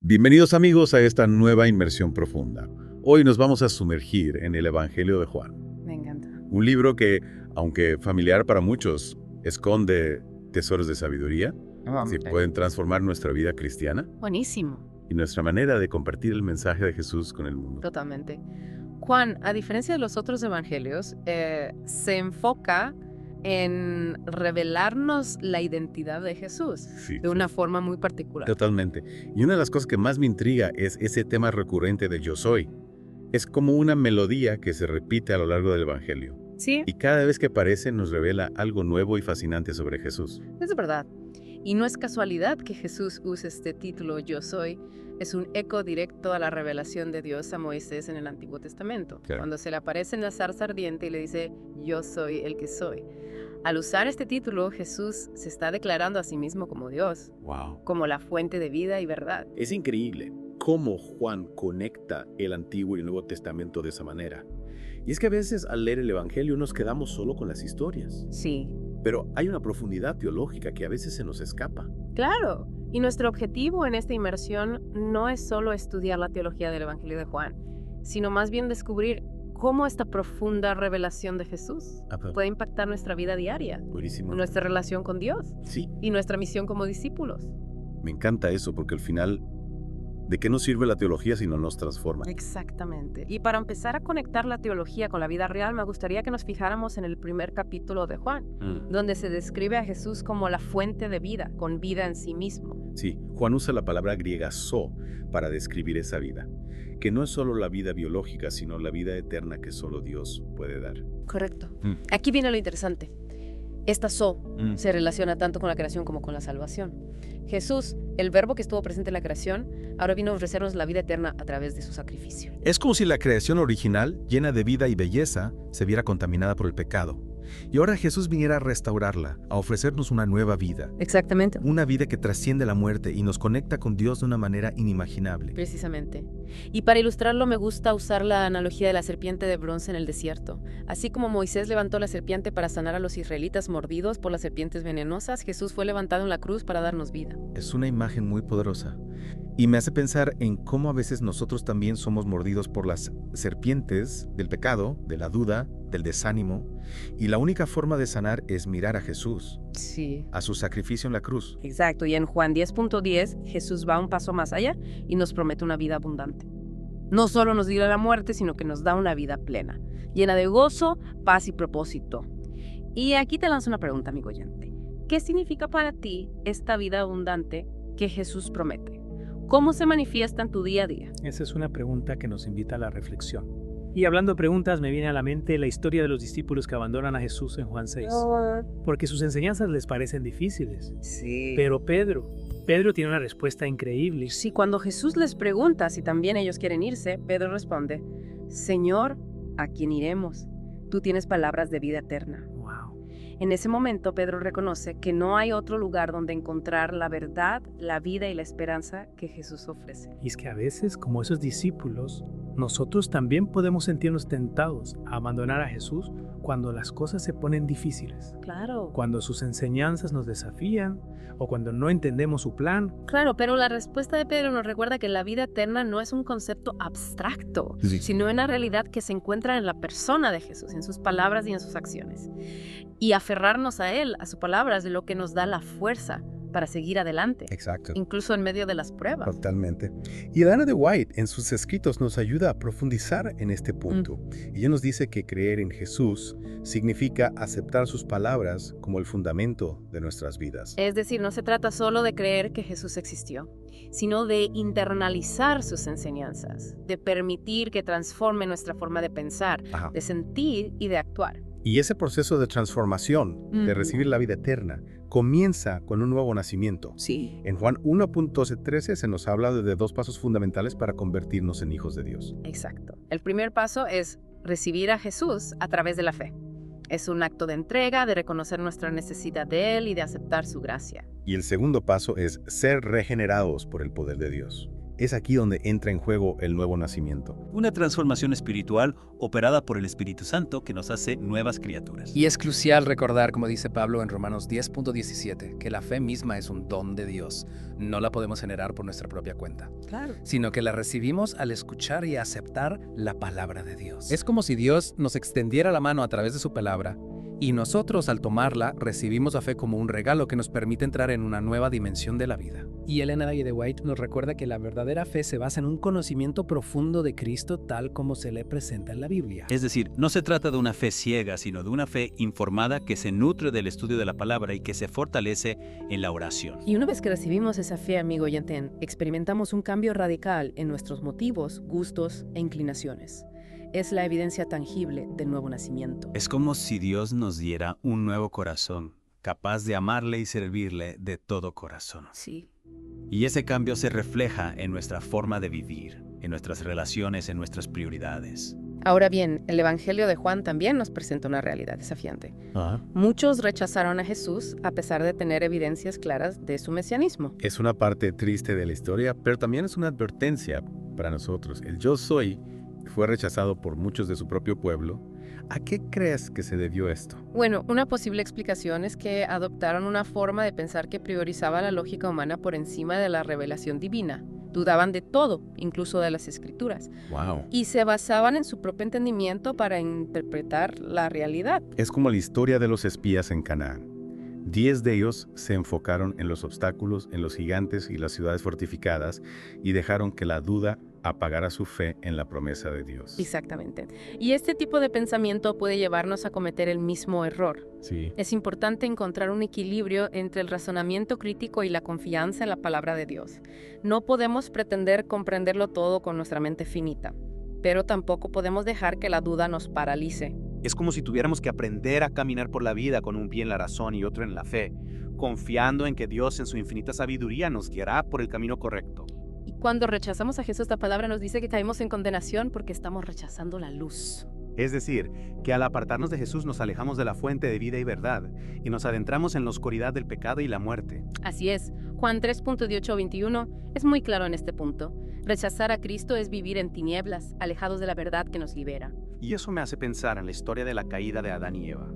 Bienvenidos amigos a esta nueva inmersión profunda. Hoy nos vamos a sumergir en el Evangelio de Juan. Me encanta. Un libro que, aunque familiar para muchos, esconde tesoros de sabiduría que pueden transformar nuestra vida cristiana Buenísimo, y nuestra manera de compartir el mensaje de Jesús con el mundo. totalmente. Juan, a diferencia de los otros evangelios, se enfoca en revelarnos la identidad de Jesús Sí, de una forma muy particular. totalmente. Y una de las cosas que más me intriga es ese tema recurrente de yo soy. Es como una melodía que se repite a lo largo del Evangelio. Sí, Y cada vez que aparece nos revela algo nuevo y fascinante sobre Jesús. es verdad. Y no es casualidad que Jesús use este título Yo soy. Es un eco directo a la revelación de Dios a Moisés en el Antiguo Testamento. Claro. Cuando se le aparece en la zarza ardiente y le dice, yo soy el que soy. Al usar este título, Jesús se está declarando a sí mismo como Dios, Wow. como la fuente de vida y verdad. Es increíble cómo Juan conecta el Antiguo y el Nuevo Testamento de esa manera. Y es que a veces al leer el Evangelio nos quedamos solo con las historias. Sí, Pero hay una profundidad teológica que a veces se nos escapa. claro. Y nuestro objetivo en esta inmersión no es solo estudiar la teología del Evangelio de Juan, sino más bien descubrir cómo esta profunda revelación de Jesús puede impactar nuestra vida diaria, Buenísimo. nuestra relación con Dios Sí, y nuestra misión como discípulos. me encanta eso porque al final, ¿de qué nos sirve la teología si no nos transforma? Exactamente. Y para empezar a conectar la teología con la vida real, me gustaría que nos fijáramos en el primer capítulo de Juan, donde se describe a Jesús como la fuente de vida, con vida en sí mismo. Sí, Juan usa la palabra griega zo para describir esa vida, que no es solo la vida biológica, sino la vida eterna que solo Dios puede dar. Correcto. Aquí viene lo interesante. Esta se relaciona tanto con la creación como con la salvación. Jesús, el verbo que estuvo presente en la creación, ahora vino a ofrecernos la vida eterna a través de su sacrificio. Es como si la creación original, llena de vida y belleza, se viera contaminada por el pecado. Y ahora Jesús viniera a restaurarla, a ofrecernos una nueva vida. Exactamente. Una vida que trasciende la muerte y nos conecta con Dios de una manera inimaginable. Precisamente. Y para ilustrarlo me gusta usar la analogía de la serpiente de bronce en el desierto. Así como Moisés levantó la serpiente para sanar a los israelitas mordidos por las serpientes venenosas, Jesús fue levantado en la cruz para darnos vida. Es una imagen muy poderosa. Y me hace pensar en cómo a veces nosotros también somos mordidos por las serpientes del pecado, de la duda, del desánimo. Y la única forma de sanar es mirar a Jesús, Sí. a su sacrificio en la cruz. Exacto, y en Juan 10.10 Jesús va un paso más allá y nos promete una vida abundante. No solo nos libra de la muerte, sino que nos da una vida plena, llena de gozo, paz y propósito. Y aquí te lanzo una pregunta, amigo oyente. ¿Qué significa para ti esta vida abundante que Jesús promete? ¿Cómo se manifiesta en tu día a día? Esa es una pregunta que nos invita a la reflexión. Y hablando de preguntas, me viene a la mente la historia de los discípulos que abandonan a Jesús en Juan 6. Porque sus enseñanzas les parecen difíciles. Sí. Pero Pedro tiene una respuesta increíble. Si cuando Jesús les pregunta si también ellos quieren irse, Pedro responde, Señor, ¿a quién iremos? Tú tienes palabras de vida eterna. Wow. En ese momento, Pedro reconoce que no hay otro lugar donde encontrar la verdad, la vida y la esperanza que Jesús ofrece. Y es que a veces, como esos discípulos, nosotros también podemos sentirnos tentados a abandonar a Jesús cuando las cosas se ponen difíciles. Claro. Cuando sus enseñanzas nos desafían o cuando no entendemos su plan. Claro, pero la respuesta de Pedro nos recuerda que la vida eterna no es un concepto abstracto, Sí. sino una realidad que se encuentra en la persona de Jesús, en sus palabras y en sus acciones. Y aferrarnos a Él, a su palabra, es lo que nos da la fuerza para seguir adelante, Exacto. incluso en medio de las pruebas. Totalmente. Y Elena de White en sus escritos nos ayuda a profundizar en este punto. Ella nos dice que creer en Jesús significa aceptar sus palabras como el fundamento de nuestras vidas. Es decir, no se trata solo de creer que Jesús existió, sino de internalizar sus enseñanzas, de permitir que transforme nuestra forma de pensar, Ajá. de sentir y de actuar. Y ese proceso de transformación, de recibir la vida eterna, comienza con un nuevo nacimiento. Sí. En Juan 1.13 se nos habla de dos pasos fundamentales para convertirnos en hijos de Dios. Exacto. El primer paso es recibir a Jesús a través de la fe. Es un acto de entrega, de reconocer nuestra necesidad de Él y de aceptar su gracia. Y el segundo paso es ser regenerados por el poder de Dios. Es aquí donde entra en juego el nuevo nacimiento. Una transformación espiritual operada por el Espíritu Santo que nos hace nuevas criaturas. Y es crucial recordar, como dice Pablo en Romanos 10.17, que la fe misma es un don de Dios. No la podemos generar por nuestra propia cuenta, Claro. sino que la recibimos al escuchar y aceptar la palabra de Dios. Es como si Dios nos extendiera la mano a través de su palabra y nosotros al tomarla recibimos la fe como un regalo que nos permite entrar en una nueva dimensión de la vida. Y Ellen G. White nos recuerda que la verdadera fe se basa en un conocimiento profundo de Cristo tal como se le presenta en la Biblia. Es decir, no se trata de una fe ciega, sino de una fe informada que se nutre del estudio de la palabra y que se fortalece en la oración. Y una vez que recibimos esa fe, amigo oyente, experimentamos un cambio radical en nuestros motivos, gustos e inclinaciones. Es la evidencia tangible del nuevo nacimiento. Es como si Dios nos diera un nuevo corazón, capaz de amarle y servirle de todo corazón. Sí. Y ese cambio se refleja en nuestra forma de vivir, en nuestras relaciones, en nuestras prioridades. Ahora bien, el Evangelio de Juan también nos presenta una realidad desafiante. Muchos rechazaron a Jesús a pesar de tener evidencias claras de su mesianismo. Es una parte triste de la historia, pero también es una advertencia para nosotros. El yo soy fue rechazado por muchos de su propio pueblo. ¿A qué crees que se debió esto? Bueno, una posible explicación es que adoptaron una forma de pensar que priorizaba la lógica humana por encima de la revelación divina. Dudaban de todo, incluso de las escrituras, Wow. y se basaban en su propio entendimiento para interpretar la realidad. Es como la historia de los espías en Canaán. 10 de ellos se enfocaron en los obstáculos, en los gigantes y las ciudades fortificadas y dejaron que la duda apagara su fe en la promesa de Dios. Exactamente. Y este tipo de pensamiento puede llevarnos a cometer el mismo error. Sí. Es importante encontrar un equilibrio entre el razonamiento crítico y la confianza en la palabra de Dios. No podemos pretender comprenderlo todo con nuestra mente finita, pero tampoco podemos dejar que la duda nos paralice. Es como si tuviéramos que aprender a caminar por la vida con un pie en la razón y otro en la fe, confiando en que Dios en su infinita sabiduría nos guiará por el camino correcto. Y cuando rechazamos a Jesús, esta palabra nos dice que caemos en condenación porque estamos rechazando la luz. Es decir, que al apartarnos de Jesús nos alejamos de la fuente de vida y verdad y nos adentramos en la oscuridad del pecado y la muerte. Así es. Juan 3.18-21 es muy claro en este punto. Rechazar a Cristo es vivir en tinieblas, alejados de la verdad que nos libera. Y eso me hace pensar en la historia de la caída de Adán y Eva.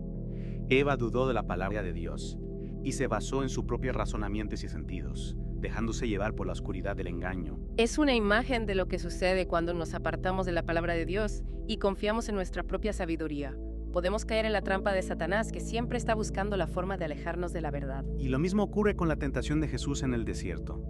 Eva dudó de la palabra de Dios y se basó en sus propios razonamientos y sentidos, dejándose llevar por la oscuridad del engaño. Es una imagen de lo que sucede cuando nos apartamos de la palabra de Dios y confiamos en nuestra propia sabiduría. Podemos caer en la trampa de Satanás, que siempre está buscando la forma de alejarnos de la verdad. Y lo mismo ocurre con la tentación de Jesús en el desierto.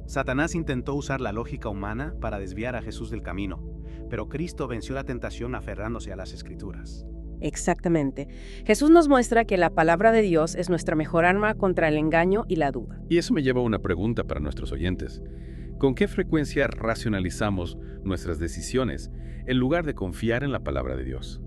Satanás intentó usar la lógica humana para desviar a Jesús del camino, pero Cristo venció la tentación aferrándose a las Escrituras. Exactamente. Jesús nos muestra que la palabra de Dios es nuestra mejor arma contra el engaño y la duda. Y eso me lleva a una pregunta para nuestros oyentes. ¿Con qué frecuencia racionalizamos nuestras decisiones en lugar de confiar en la palabra de Dios?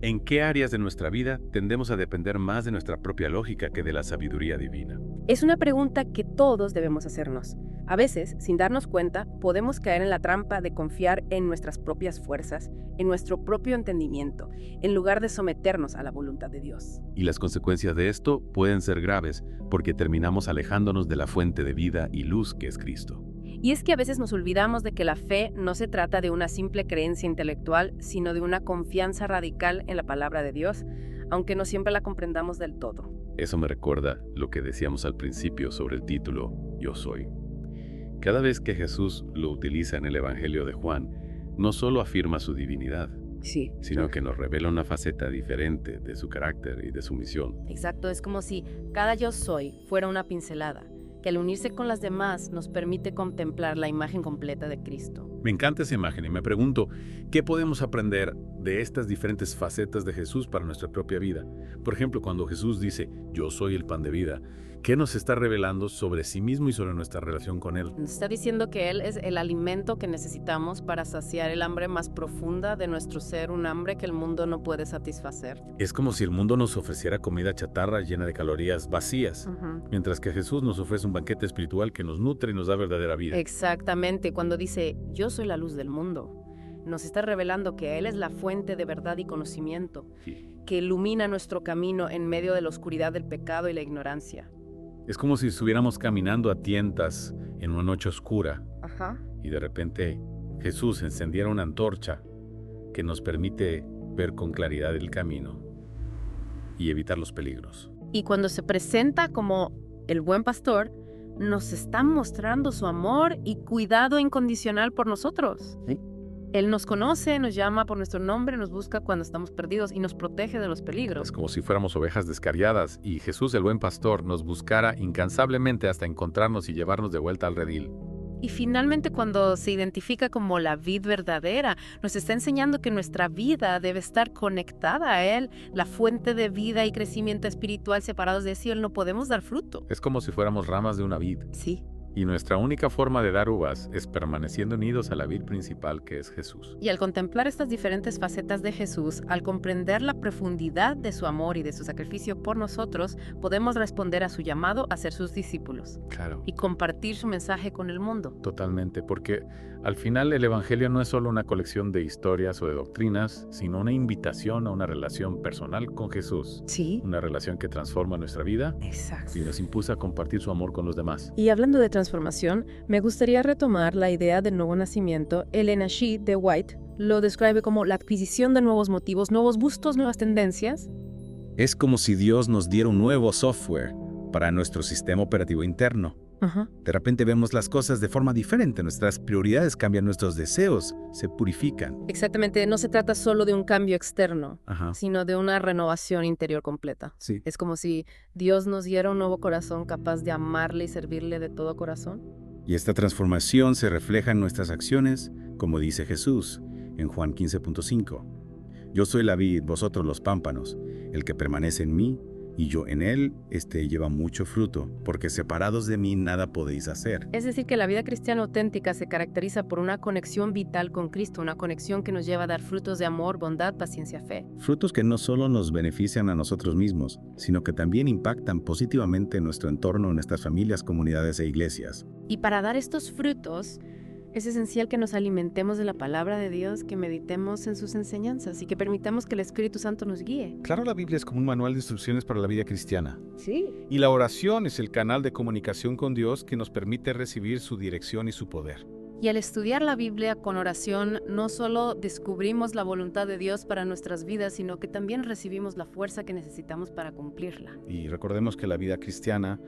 ¿En qué áreas de nuestra vida tendemos a depender más de nuestra propia lógica que de la sabiduría divina? Es una pregunta que todos debemos hacernos. A veces, sin darnos cuenta, podemos caer en la trampa de confiar en nuestras propias fuerzas, en nuestro propio entendimiento, en lugar de someternos a la voluntad de Dios. Y las consecuencias de esto pueden ser graves porque terminamos alejándonos de la fuente de vida y luz que es Cristo. Y es que a veces nos olvidamos de que la fe no se trata de una simple creencia intelectual, sino de una confianza radical en la palabra de Dios, aunque no siempre la comprendamos del todo. Eso me recuerda lo que decíamos al principio sobre el título Yo Soy. Cada vez que Jesús lo utiliza en el Evangelio de Juan, no solo afirma su divinidad, Sí. sino que nos revela una faceta diferente de su carácter y de su misión. Exacto, es como si cada yo soy fuera una pincelada, que al unirse con las demás nos permite contemplar la imagen completa de Cristo. Me encanta esa imagen y me pregunto, ¿qué podemos aprender de estas diferentes facetas de Jesús para nuestra propia vida? Por ejemplo, cuando Jesús dice, yo soy el pan de vida, ¿qué nos está revelando sobre sí mismo y sobre nuestra relación con Él? Nos está diciendo que Él es el alimento que necesitamos para saciar el hambre más profunda de nuestro ser, un hambre que el mundo no puede satisfacer. Es como si el mundo nos ofreciera comida chatarra llena de calorías vacías, mientras que Jesús nos ofrece un banquete espiritual que nos nutre y nos da verdadera vida. Exactamente, cuando dice, yo soy la luz del mundo, nos está revelando que Él es la fuente de verdad y conocimiento, que ilumina nuestro camino en medio de la oscuridad del pecado y la ignorancia. Es como si estuviéramos caminando a tientas en una noche oscura Ajá. y de repente Jesús encendiera una antorcha que nos permite ver con claridad el camino y evitar los peligros. Y cuando se presenta como el buen pastor, nos está mostrando su amor y cuidado incondicional por nosotros. Sí. Él nos conoce, nos llama por nuestro nombre, nos busca cuando estamos perdidos y nos protege de los Es peligros. como si fuéramos ovejas descarriadas y Jesús, el buen pastor, nos buscara incansablemente hasta encontrarnos y llevarnos de vuelta al redil. Y finalmente, cuando se identifica como la vid verdadera, nos está enseñando que nuestra vida debe estar conectada a Él, la fuente de vida y crecimiento espiritual. Separados de eso, no podemos dar fruto. Es como si fuéramos ramas de una vid. Sí. Y nuestra única forma de dar uvas es permaneciendo unidos a la vid principal que es Jesús. Y al contemplar estas diferentes facetas de Jesús, al comprender la profundidad de su amor y de su sacrificio por nosotros, podemos responder a su llamado a ser sus discípulos Claro. y compartir su mensaje con el mundo. Totalmente, porque al final el Evangelio no es solo una colección de historias o de doctrinas, sino una invitación a una relación personal con Jesús. Sí. Una relación que transforma nuestra vida Exacto. y nos impulsa a compartir su amor con los demás. Y hablando de transformación, me gustaría retomar la idea del nuevo nacimiento. Elena Shee de White lo describe como la adquisición de nuevos motivos, nuevos gustos, nuevas tendencias. Es como si Dios nos diera un nuevo software para nuestro sistema operativo interno. Ajá. De repente vemos las cosas de forma diferente, nuestras prioridades cambian, nuestros deseos se purifican. Exactamente, no se trata solo de un cambio externo, Ajá. sino de una renovación interior completa. Sí. Es como si Dios nos diera un nuevo corazón capaz de amarle y servirle de todo corazón. Y esta transformación se refleja en nuestras acciones, como dice Jesús en Juan 15.5. Yo soy la vid, vosotros los pámpanos. El que permanece en mí y yo en él, lleva mucho fruto, porque separados de mí nada podéis hacer. Es decir, que la vida cristiana auténtica se caracteriza por una conexión vital con Cristo, una conexión que nos lleva a dar frutos de amor, bondad, paciencia, fe. Frutos que no solo nos benefician a nosotros mismos, sino que también impactan positivamente en nuestro entorno, en nuestras familias, comunidades e iglesias. Y para dar estos frutos, es esencial que nos alimentemos de la palabra de Dios, que meditemos en sus enseñanzas y que permitamos que el Espíritu Santo nos guíe. Claro, la Biblia es como un manual de instrucciones para la vida cristiana. Sí. Y la oración es el canal de comunicación con Dios que nos permite recibir su dirección y su poder. Y al estudiar la Biblia con oración, no solo descubrimos la voluntad de Dios para nuestras vidas, sino que también recibimos la fuerza que necesitamos para cumplirla. Y recordemos que la vida cristiana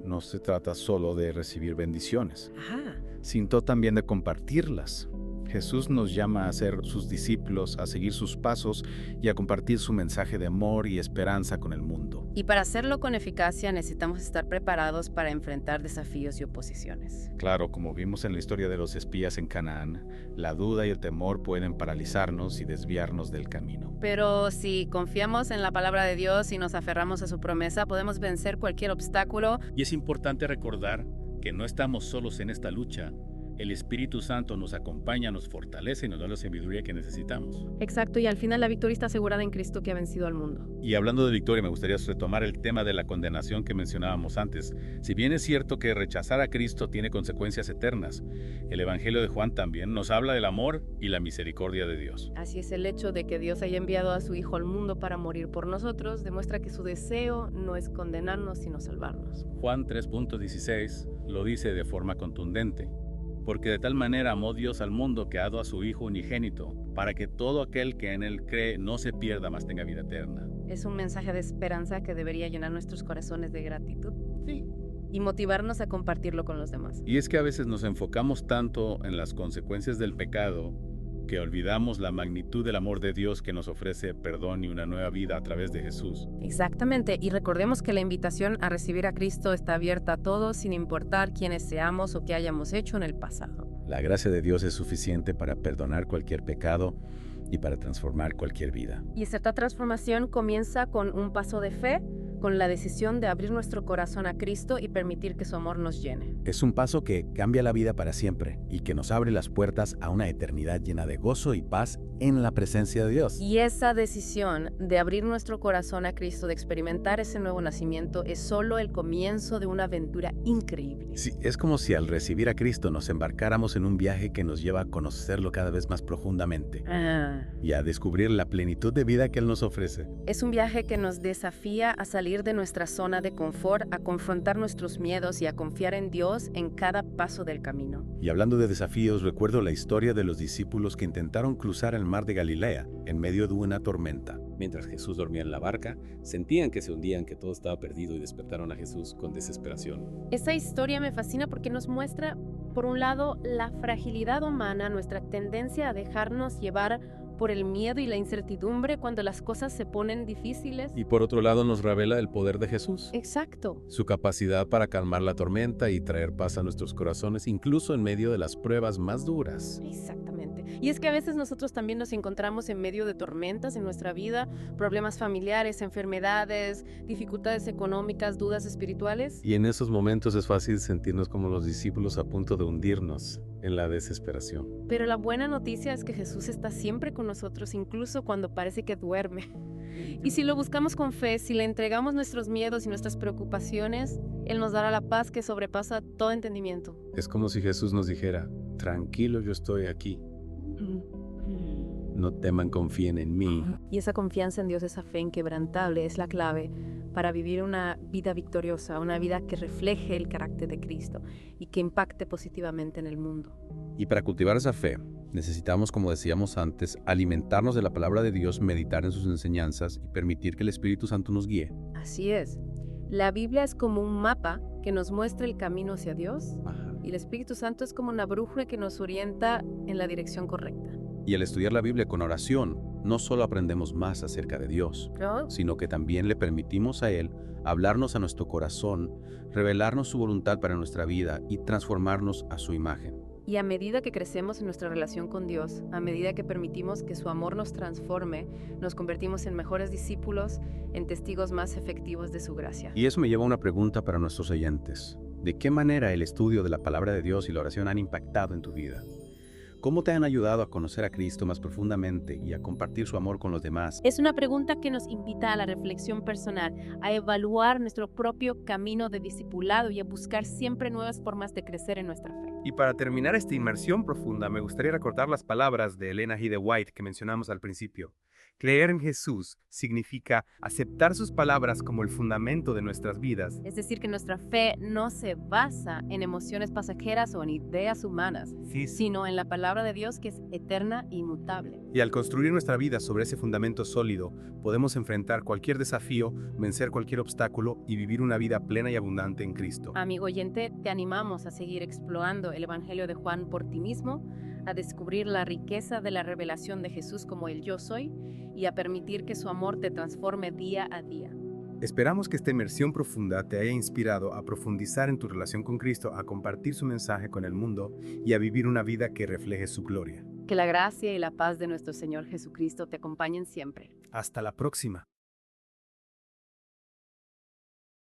no se trata solo de recibir bendiciones, Ajá. sino también de compartirlas. Jesús nos llama a ser sus discípulos, a seguir sus pasos y a compartir su mensaje de amor y esperanza con el mundo. Y para hacerlo con eficacia necesitamos estar preparados para enfrentar desafíos y oposiciones. Claro, como vimos en la historia de los espías en Canaán, la duda y el temor pueden paralizarnos y desviarnos del camino. Pero si confiamos en la palabra de Dios y nos aferramos a su promesa, podemos vencer cualquier obstáculo. Y es importante recordar que no estamos solos en esta lucha. El Espíritu Santo nos acompaña, nos fortalece y nos da la sabiduría que necesitamos. Exacto, y al final la victoria está asegurada en Cristo que ha vencido al mundo. Y hablando de victoria, me gustaría retomar el tema de la condenación que mencionábamos antes. Si bien es cierto que rechazar a Cristo tiene consecuencias eternas, el Evangelio de Juan también nos habla del amor y la misericordia de Dios. Así es, el hecho de que Dios haya enviado a su Hijo al mundo para morir por nosotros demuestra que su deseo no es condenarnos, sino salvarnos. Juan 3.16 lo dice de forma contundente. Porque de tal manera amó Dios al mundo que ha dado a su Hijo unigénito, para que todo aquel que en Él cree no se pierda, mas tenga vida eterna. Es un mensaje de esperanza que debería llenar nuestros corazones de gratitud. Sí. Y motivarnos a compartirlo con los demás. Y es que a veces nos enfocamos tanto en las consecuencias del pecado que olvidamos la magnitud del amor de Dios que nos ofrece perdón y una nueva vida a través de Jesús. Exactamente, y recordemos que la invitación a recibir a Cristo está abierta a todos sin importar quiénes seamos o qué hayamos hecho en el pasado. La gracia de Dios es suficiente para perdonar cualquier pecado y para transformar cualquier vida. Y esta transformación comienza con un paso de fe, con la decisión de abrir nuestro corazón a Cristo y permitir que su amor nos llene. Es un paso que cambia la vida para siempre y que nos abre las puertas a una eternidad llena de gozo y paz en la presencia de Dios. Y esa decisión de abrir nuestro corazón a Cristo, de experimentar ese nuevo nacimiento, es solo el comienzo de una aventura increíble. Sí, es como si al recibir a Cristo nos embarcáramos en un viaje que nos lleva a conocerlo cada vez más profundamente y a descubrir la plenitud de vida que Él nos ofrece. Es un viaje que nos desafía a salir salir de nuestra zona de confort, a confrontar nuestros miedos y a confiar en Dios en cada paso del camino. Y hablando de desafíos, recuerdo la historia de los discípulos que intentaron cruzar el mar de Galilea en medio de una tormenta. Mientras Jesús dormía en la barca, sentían que se hundían, que todo estaba perdido y despertaron a Jesús con desesperación. Esta historia me fascina porque nos muestra, por un lado, la fragilidad humana, nuestra tendencia a dejarnos llevar por el miedo y la incertidumbre cuando las cosas se ponen difíciles. Y por otro lado nos revela el poder de Jesús, Exacto. su capacidad para calmar la tormenta y traer paz a nuestros corazones, incluso en medio de las pruebas más duras. Exactamente. Y es que a veces nosotros también nos encontramos en medio de tormentas en nuestra vida, problemas familiares, enfermedades, dificultades económicas, dudas espirituales. Y en esos momentos es fácil sentirnos como los discípulos a punto de hundirnos en la desesperación. Pero la buena noticia es que Jesús está siempre con nosotros, incluso cuando parece que duerme. Y si lo buscamos con fe, si le entregamos nuestros miedos y nuestras preocupaciones, Él nos dará la paz que sobrepasa todo entendimiento. Es como si Jesús nos dijera, tranquilo, yo estoy aquí. No teman, confíen en mí. Y esa confianza en Dios, esa fe inquebrantable, es la clave para vivir una vida victoriosa, una vida que refleje el carácter de Cristo y que impacte positivamente en el mundo. Y para cultivar esa fe, necesitamos, como decíamos antes, alimentarnos de la palabra de Dios, meditar en sus enseñanzas y permitir que el Espíritu Santo nos guíe. Así es. La Biblia es como un mapa que nos muestra el camino hacia Dios y el Espíritu Santo es como una brújula que nos orienta en la dirección correcta. Y al estudiar la Biblia con oración, no solo aprendemos más acerca de Dios, ¿No? sino que también le permitimos a Él hablarnos a nuestro corazón, revelarnos su voluntad para nuestra vida y transformarnos a su imagen. Y a medida que crecemos en nuestra relación con Dios, a medida que permitimos que su amor nos transforme, nos convertimos en mejores discípulos, en testigos más efectivos de su gracia. Y eso me lleva a una pregunta para nuestros oyentes. ¿De qué manera el estudio de la palabra de Dios y la oración han impactado en tu vida? ¿Cómo te han ayudado a conocer a Cristo más profundamente y a compartir su amor con los demás? Es una pregunta que nos invita a la reflexión personal, a evaluar nuestro propio camino de discipulado y a buscar siempre nuevas formas de crecer en nuestra fe. Y para terminar esta inmersión profunda, me gustaría recordar las palabras de Elena G. de White que mencionamos al principio. Creer en Jesús significa aceptar sus palabras como el fundamento de nuestras vidas. Es decir, que nuestra fe no se basa en emociones pasajeras o en ideas humanas, sino en la palabra de Dios que es eterna e inmutable. Y al construir nuestra vida sobre ese fundamento sólido, podemos enfrentar cualquier desafío, vencer cualquier obstáculo y vivir una vida plena y abundante en Cristo. Amigo oyente, te animamos a seguir explorando el Evangelio de Juan por ti mismo, a descubrir la riqueza de la revelación de Jesús como el yo soy y a permitir que su amor te transforme día a día. Esperamos que esta inmersión profunda te haya inspirado a profundizar en tu relación con Cristo, a compartir su mensaje con el mundo y a vivir una vida que refleje su gloria. Que la gracia y la paz de nuestro Señor Jesucristo te acompañen siempre. Hasta la próxima.